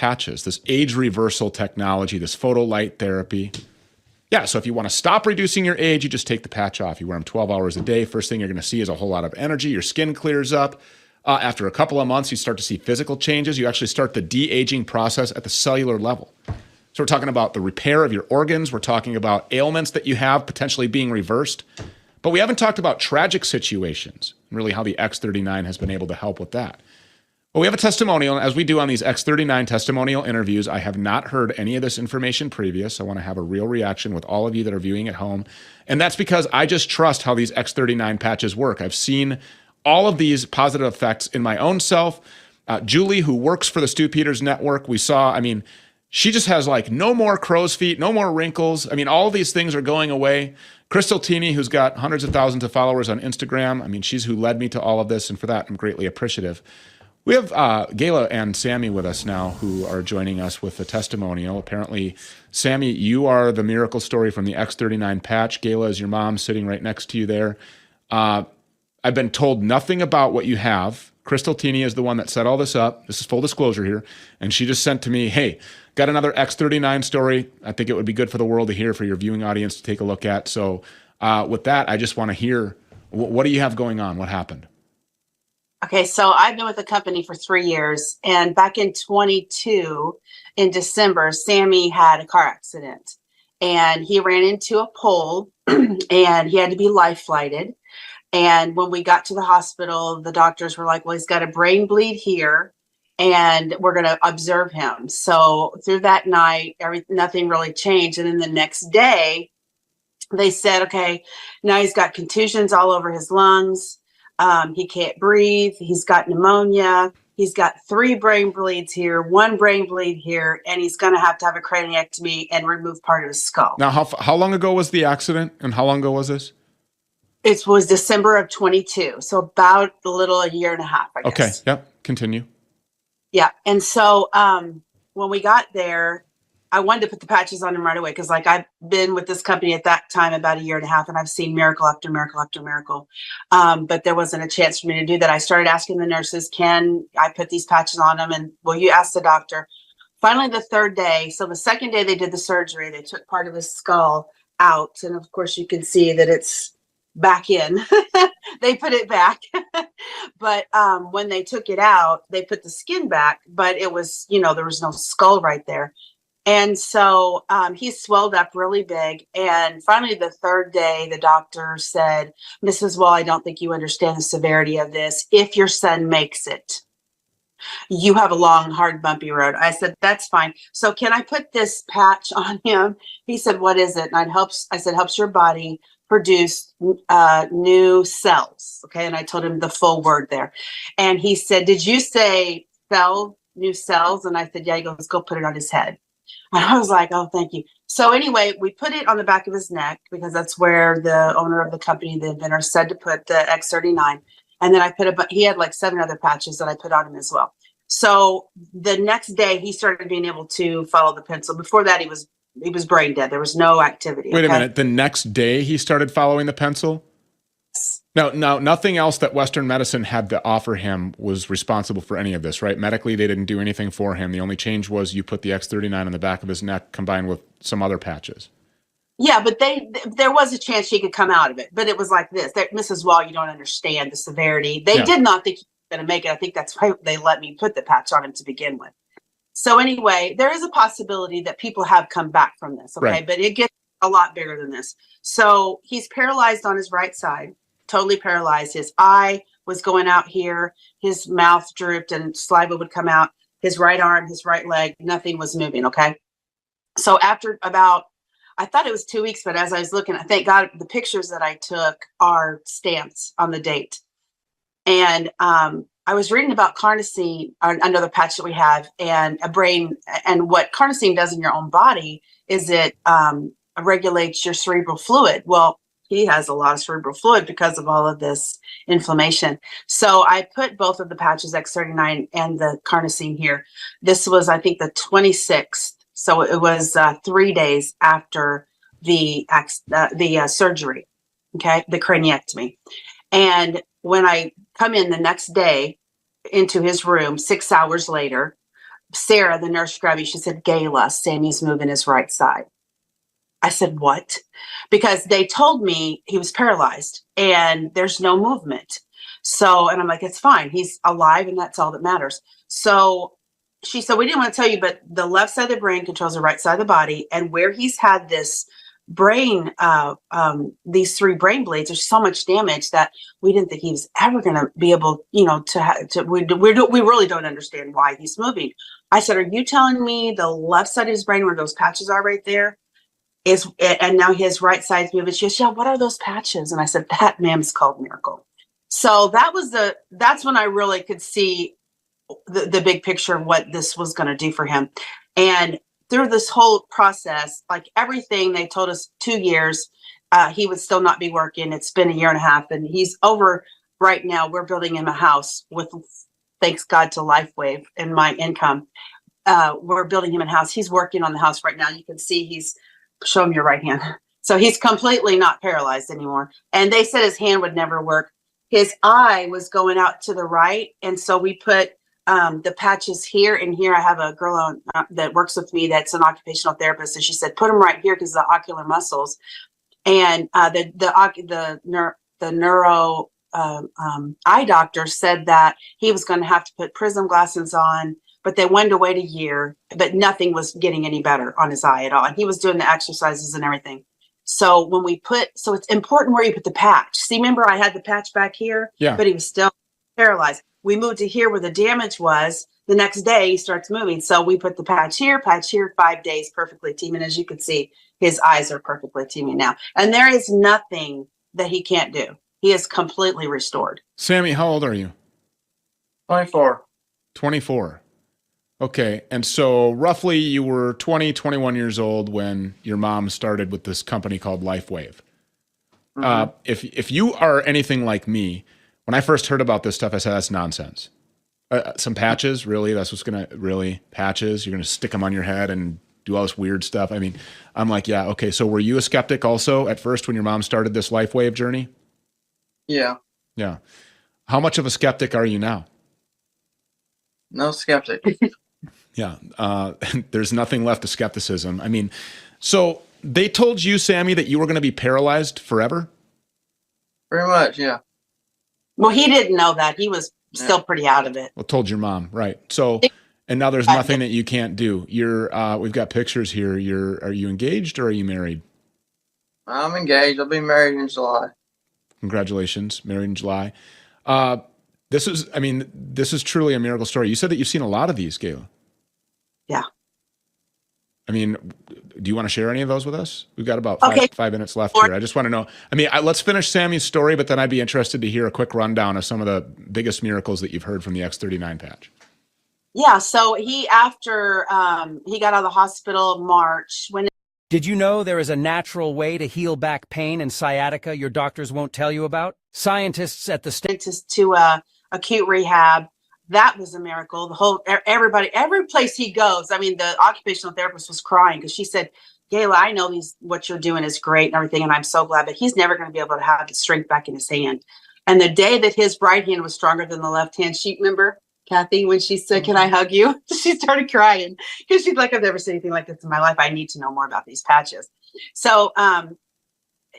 patches, this age reversal technology, this photo light therapy. Yeah, so if you want to stop reducing your age, you just take the patch off. You wear them 12 hours a day. First thing you're going to see is a whole lot of energy. Your skin clears up. After a couple of months, you start to see physical changes. You actually start the de-aging process at the cellular level. So we're talking about the repair of your organs. We're talking about ailments that you have potentially being reversed. But we haven't talked about tragic situations, and really how the X39 has been able to help with that. Well, we have a testimonial, as we do on these X39 testimonial interviews. I have not heard any of this information previous. I want to have a real reaction with all of you that are viewing at home. And that's because I just trust how these X39 patches work. I've seen all of these positive effects in my own self. Julie, who works for the Stu Peters Network, we saw, I mean, she just has like no more crow's feet, no more wrinkles. I mean, all of these things are going away. Crystal Tini, who's got hundreds of thousands of followers on Instagram, I mean, she's who led me to all of this. And for that, I'm greatly appreciative. We have Gayla and Sammy with us now, who are joining us with the testimonial. Apparently, Sammy, you are the miracle story from the X39 patch. Gayla is your mom sitting right next to you there. I've been told nothing about what you have. Crystal Tini is the one that set all this up. This is full disclosure here. And she just sent to me, hey, got another X39 story. I think it would be good for the world to hear, for your viewing audience to take a look at. So with that, I just want to hear, what do you have going on? What happened? Okay, so I've been with the company for 3 years, and back in 22, in December, Sammy had a car accident, and he ran into a pole, and he had to be life flighted. And when we got to the hospital, the doctors were like, well, he's got a brain bleed here, and we're going to observe him. So through that night, nothing really changed. And then the next day, they said, okay, now he's got contusions all over his lungs. He can't breathe. He's got pneumonia. He's got 3 brain bleeds here, 1 brain bleed here, and he's going to have a craniectomy and remove part of his skull. Now, how long ago was the accident, and how long ago was this? It was December of 22, so about a year and a half, I guess. Okay, yep, continue. Yeah, and so when we got there, I wanted to put the patches on him right away because, like, I've been with this company at that time about a year and a half, and I've seen miracle after miracle after miracle. But there wasn't a chance for me to do that. I started asking the nurses, can I put these patches on him? And, well, you asked the doctor. Finally, the 3rd day, so the 2nd day they did the surgery, they took part of his skull out. And, of course, you can see that it's back in. They put it back. But when they took it out, they put the skin back, but it was, there was no skull right there. And so he swelled up really big. And finally, the 3rd day, the doctor said, Mrs. Wall, I don't think you understand the severity of this. If your son makes it, you have a long, hard, bumpy road. I said, that's fine. So can I put this patch on him? He said, what is it? And I said, helps your body produce new cells. Okay. And I told him the full word there. And he said, did you say new cells? And I said, yeah. He goes, go put it on his head. And I was like, oh, thank you. So anyway, we put it on the back of his neck because that's where the owner of the company, the inventor, said to put the X39. And then I he had like 7 other patches that I put on him as well. So the next day he started being able to follow the pencil. Before that, he was brain dead. There was no activity. Wait a minute. The next day he started following the pencil? No, nothing else that Western medicine had to offer him was responsible for any of this, right? Medically, they didn't do anything for him. The only change was you put the X39 on the back of his neck combined with some other patches. Yeah, but there was a chance she could come out of it. But it was like this. Mrs. Wall, you don't understand the severity. They did not think he was going to make it. I think that's why they let me put the patch on him to begin with. So anyway, there is a possibility that people have come back from this, okay? Right. But it gets a lot bigger than this. So he's paralyzed on his right side. Totally paralyzed. His eye was going out here. His mouth drooped and saliva would come out. His right arm, his right leg, nothing was moving. Okay. So after I thought it was 2 weeks, but as I was looking, thank God the pictures that I took are stamped on the date. And I was reading about carnosine, another patch that we have, and a brain, and what carnosine does in your own body is it regulates your cerebral fluid. Well, he has a lot of cerebral fluid because of all of this inflammation. So I put both of the patches, X39 and the carnosine here. This was, I think, the 26th. So it was 3 days after the surgery, okay, the craniectomy. And when I come in the next day into his room, 6 hours later, Sarah, the nurse, grabbed me. She said, Gayla, Sammy's moving his right side. I said, what? Because they told me he was paralyzed and there's no movement. So, and I'm like, it's fine. He's alive and that's all that matters. So she said, we didn't want to tell you, but the left side of the brain controls the right side of the body. And where he's had this brain, these 3 brain bleeds, there's so much damage that we didn't think he was ever going to be able, we really don't understand why he's moving. I said, are you telling me the left side of his brain where those patches are right there and now his right side's moving? She goes, yeah, what are those patches? And I said, that, ma'am, is called miracle. So that's when I really could see the big picture of what this was going to do for him. And through this whole process, like everything, they told us 2 years, he would still not be working. It's been 1.5 years and he's over right now. We're building him a house with, thanks God to LifeWave and my income. We're building him a house. He's working on the house right now. You can see he's, show him your right hand. So he's completely not paralyzed anymore. And they said his hand would never work. His eye was going out to the right. And so we put the patches here and here. I have a girl on, that works with me that's an occupational therapist. And she said, put them right here because the ocular muscles. And the neuro eye doctor said that he was going to have to put prism glasses on, but they wanted to wait 1 year, but nothing was getting any better on his eye at all. And he was doing the exercises and everything. So so it's important where you put the patch. See, remember I had the patch back here, but he was still paralyzed. We moved to here where the damage was. The next day he starts moving. So we put the patch here, 5 days, perfectly teaming. As you can see, his eyes are perfectly teaming now. And there is nothing that he can't do. He is completely restored. Sammy, how old are you? 24. 24. Okay. And so roughly you were 20, 21 years old when your mom started with this company called LifeWave. Mm-hmm. If you are anything like me, when I first heard about this stuff, I said, that's nonsense. Some patches, really? That's what's going to, really? Patches? You're going to stick them on your head and do all this weird stuff? I mean, I'm like, yeah, okay. So were you a skeptic also at first when your mom started this LifeWave journey? Yeah. Yeah. How much of a skeptic are you now? No skeptic. Yeah. There's nothing left of skepticism. I mean, so they told you, Sammy, that you were going to be paralyzed forever? Pretty much, yeah. Well, he didn't know that. He was still pretty out of it. Well, told your mom, right? So, and now there's nothing that you can't do. We've got pictures here. Are you engaged or are you married? I'm engaged. I'll be married in July. Congratulations, married in July. This is truly a miracle story. You said that you've seen a lot of these, Gayla. Yeah. I mean, do you want to share any of those with us? We've got about 5 minutes left here. I just want to know. I mean, let's finish Sammy's story, but then I'd be interested to hear a quick rundown of some of the biggest miracles that you've heard from the X39 patch. Yeah. So after he got out of the hospital in March, Did you know there is a natural way to heal back pain and sciatica your doctors won't tell you about? Scientists at the dentist to acute rehab. That was a miracle. Every place he goes, I mean, the occupational therapist was crying because she said, Gayla, I know what you're doing is great and everything, and I'm so glad, but he's never going to be able to have the strength back in his hand. And the day that his right hand was stronger than the left hand, remember, Kathy, when she said, can I hug you? She started crying because she's like, I've never seen anything like this in my life. I need to know more about these patches. So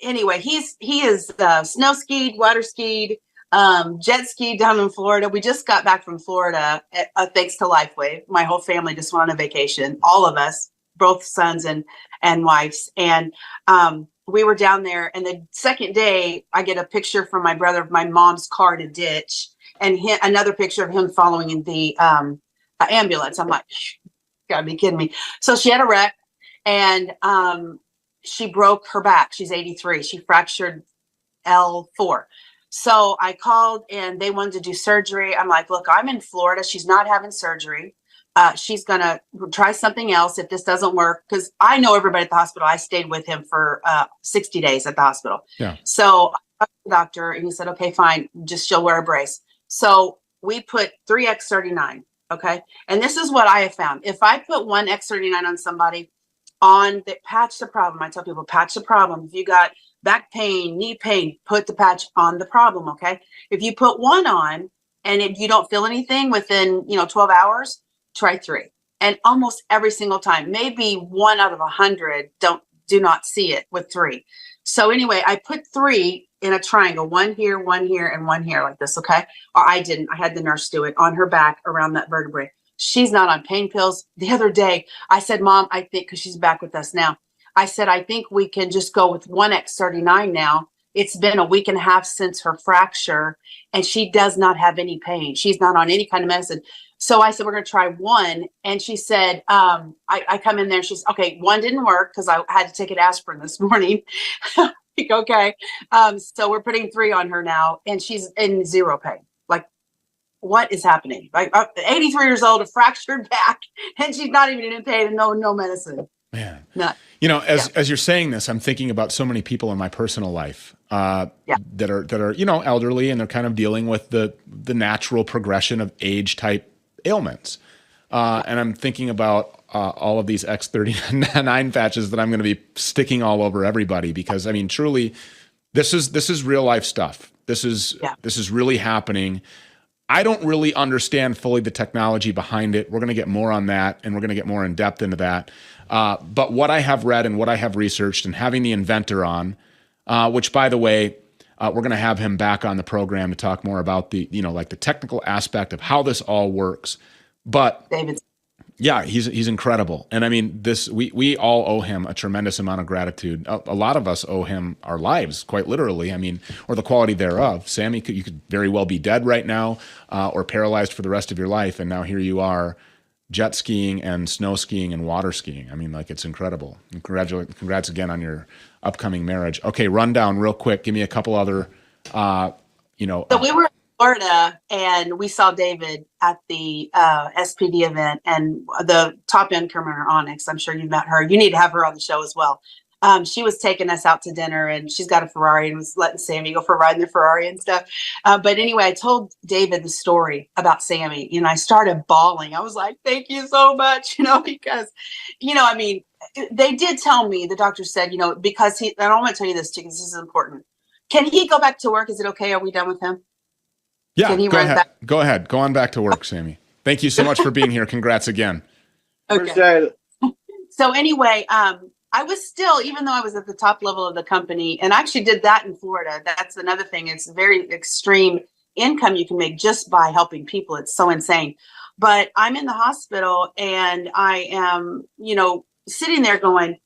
anyway, he is snow skied, water skied, jet skied down in Florida. We just got back from Florida, thanks to LifeWave. My whole family just went on a vacation, all of us, both sons and wives. And we were down there. And the second day, I get a picture from my brother of my mom's car in a ditch, and another picture of him following in the ambulance. I'm like, gotta be kidding me. So she had a wreck, and she broke her back. She's 83. She fractured L4. So I called and they wanted to do surgery. I'm like, look, I'm in Florida. She's not having surgery. She's going to try something else if this doesn't work. Because I know everybody at the hospital. I stayed with him for 60 days at the hospital. Yeah. So I talked to the doctor and he said, okay, fine. Just she'll wear a brace. So we put 3 X39. Okay. And this is what I have found. If I put 1 X39 on somebody, patch the problem. I tell people, patch the problem. If you got back pain, knee pain, put the patch on the problem. Okay. If you put 1 on and if you don't feel anything within, 12 hours, try 3. And almost every single time, maybe 1 out of 100 do not see it with 3. So anyway, I put 3 in a triangle, 1 here, 1 here, and 1 here like this, okay? Or I didn't. I had the nurse do it on her back around that vertebrae. She's not on pain pills. The other day, I said, Mom, I think, because she's back with us now, I said, I think we can just go with 1X39 now. It's been a week and a half since her fracture, and she does not have any pain. She's not on any kind of medicine. So I said, we're going to try 1. And she said, I come in there. She's okay. 1 didn't work because I had to take an aspirin this morning. Like, okay. So we're putting 3 on her now, and she's in 0 pain. Like, what is happening? Like, 83 years old, a fractured back, and she's not even in pain and no medicine. Man, Not. you know, as you're saying this, I'm thinking about so many people in my personal life that are you know, elderly, and they're kind of dealing with the natural progression of age type ailments. And I'm thinking about all of these X39 patches that I'm going to be sticking all over everybody, because I mean, truly, this is real life stuff. This is really happening. I don't really understand fully the technology behind it. We're going to get more on that, and we're going to get more in depth into that. But what I have read and what I have researched, and having the inventor on, which by the way, we're going to have him back on the program to talk more about the, you know, like the technical aspect of how this all works. But David. yeah, he's incredible. And I mean, we all owe him a tremendous amount of gratitude. A lot of us owe him our lives, quite literally. I mean, or the quality thereof. Sammy, you could very well be dead right now, or paralyzed for the rest of your life. And now here you are, jet skiing and snow skiing and water skiing. I mean, like, it's incredible. Congrats again on your upcoming marriage. Okay, rundown real quick. Give me a couple other, So we were in Florida, and we saw David at the SPD event, and the top end criminal Onyx. I'm sure you've met her. You need to have her on the show as well. She was taking us out to dinner, and she's got a Ferrari, and was letting Sammy go for a ride in the Ferrari and stuff. But anyway, I told David the story about Sammy. You know, I started bawling. I was like, thank you so much, you know, because, you know, I mean, they did tell me, the doctor said, you know, because and I want to tell you this too, because this is important. Can he go back to work? Is it okay? Are we done with him? Yeah, Can he go run ahead. back? Go ahead. Go on back to work, Sammy. Thank you so much for being here. Congrats again. Okay. Appreciate it. So anyway, I was still, even though I was at the top level of the company, and I actually did that in Florida. That's another thing. It's very extreme income you can make just by helping people. It's so insane. But I'm in the hospital, and I am, you know, sitting there going,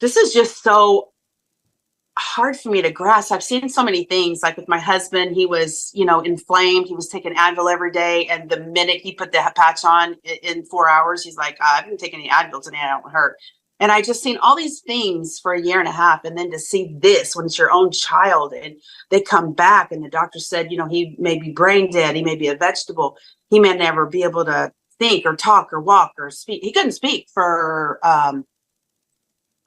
this is just so hard for me to grasp. I've seen so many things, like with my husband, he was, you know, inflamed. He was taking Advil every day. And the minute he put the patch on in 4 hours, he's like, I haven't taken any Advil today. I don't hurt. And I just seen all these things for a year and a half. And then to see this when it's your own child, and they come back, and the doctor said, you know, he may be brain dead. He may be a vegetable. He may never be able to think or talk or walk or speak. He couldn't speak for, I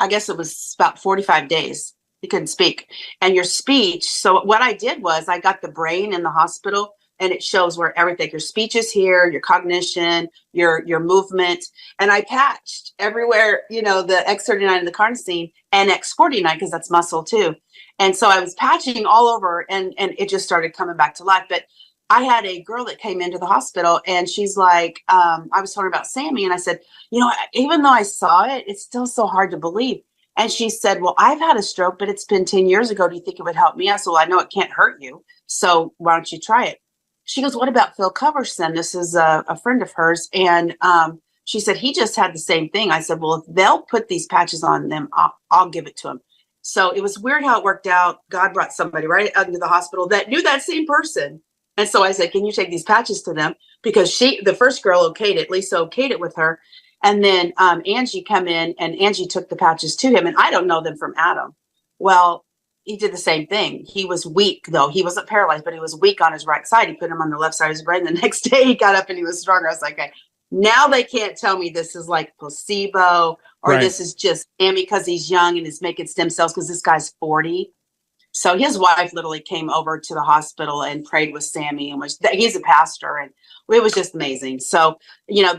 guess it was about 45 days. He couldn't speak. And your speech. So what I did was I got the brain in the hospital, and it shows where everything, your speech is here, your cognition, your movement. And I patched everywhere, you know, the X39 and the carnosine, and X49, because that's muscle too. And so I was patching all over, and it just started coming back to life. But I had a girl that came into the hospital, and she's like, I was telling her about Sammy, and I said, you know, even though I saw it, it's still so hard to believe. And she said, well, I've had a stroke, but it's been 10 years ago. Do you think it would help me? I said, well, I know it can't hurt you. So why don't you try it? She goes, what about Phil Coverson? This is a friend of hers. And she said, he just had the same thing. I said, well, if they'll put these patches on them, I'll give it to him. So it was weird how it worked out. God brought somebody right into the hospital that knew that same person. And so I said, can you take these patches to them? Because the first girl okayed it, Lisa okayed it with her. And then Angie come in, and Angie took the patches to him. And I don't know them from Adam. Well, he did the same thing. He was weak, though. He wasn't paralyzed, but he was weak on his right side. He put him on the left side of his brain. The next day he got up and he was stronger. I was like, okay, now they can't tell me this is like placebo, or Right. This is just Amy because he's young and is making stem cells, because this guy's 40. So his wife literally came over to the hospital and prayed with Sammy, and he's a pastor, and it was just amazing. So, you know,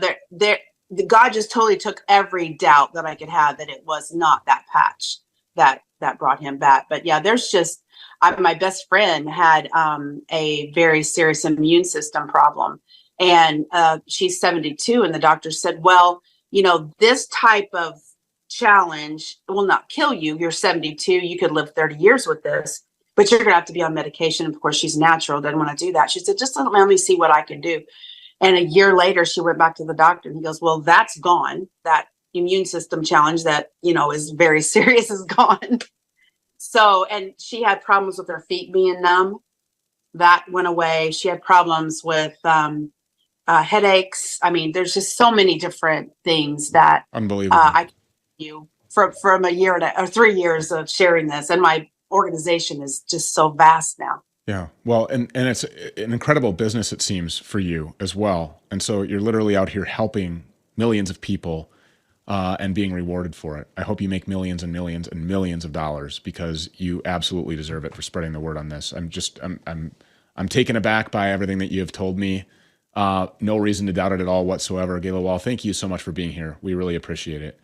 God just totally took every doubt that I could have that it was not that patch that brought him back. But yeah, there's just, my best friend had a very serious immune system problem. And she's 72. And the doctor said, well, you know, this type of challenge will not kill you. You're 72. You could live 30 years with this, but you're going to have to be on medication. Of course, she's natural, doesn't want to do that. She said, just let me see what I can do. And a year later, she went back to the doctor and he goes, well, that's gone. That immune system challenge that, you know, is very serious is gone. So, and she had problems with her feet being numb. That went away. She had problems with headaches. I mean, there's just so many different things that Unbelievable. I can you from a year or 3 years of sharing this. And my organization is just so vast now. Yeah. Well, and it's an incredible business, it seems, for you as well. And so you're literally out here helping millions of people and being rewarded for it. I hope you make millions and millions and millions of dollars because you absolutely deserve it for spreading the word on this. I'm taken aback by everything that you have told me. No reason to doubt it at all whatsoever. Gayla Wall, thank you so much for being here. We really appreciate it.